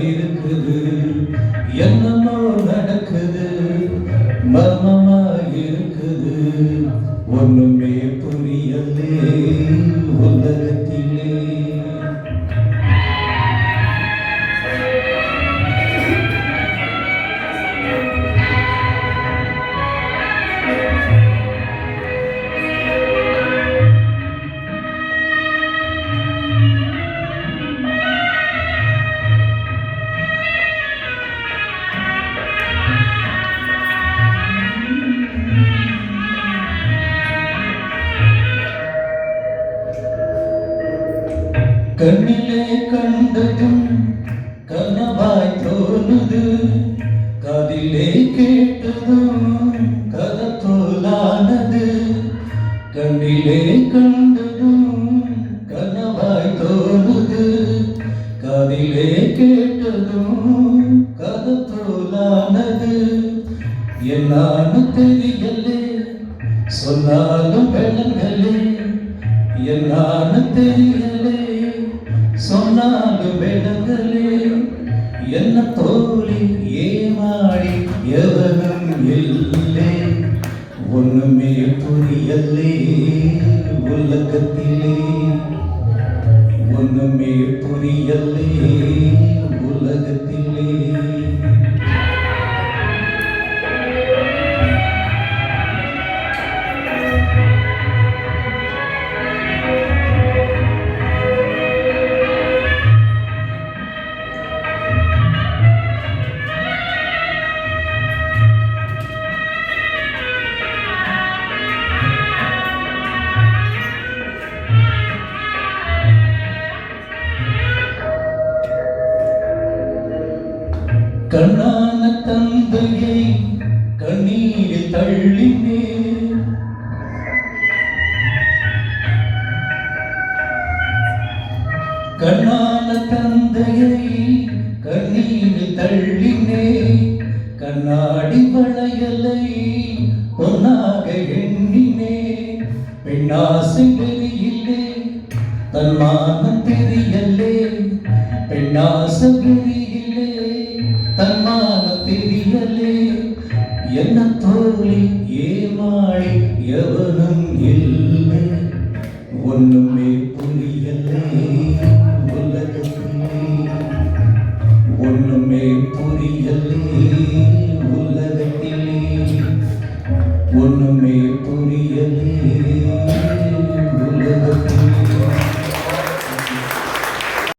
இருக்குது என்னமோ நடக்குது மர்மமா இருக்குது ஒண்ணுமே புரியலே உலகத்திலே கண்ணிலே கண்டதும் கனவாய் தோணுது காதிலே கேட்டதும் கதை போலானது கண்ணிலே கண்டதும் கனவாய் தோணுது காதிலே கேட்டதும் கதை போலானது என்னான்னு தெரியலே சொன்னாலும் விளங்கலே என்னான்னு தெரியலே சொன்னாலும் விளங்கலே என்ன தோழி ஏமாடி எவனும் இல்லை ஒண்ணுமே புரியலே உலகத்திலே ஒண்ணுமே புரியலே உலகத்திலே கண்ணான தந்தையை கண்ணீரில் தள்ளினே கண்ணான தந்தையை கண்ணீரில் தள்ளினே கண்ணாடி வளையலை பொன்னாக எண்ணினே பெண்ணாசை வெறியிலே தன்மானம் தெரியலே பெண்ணாசை வெறியிலே தன்மான தெரியலே என்ன தோழி ஏமாளி எவனும் இல்லை ஒண்ணுமே புரியலே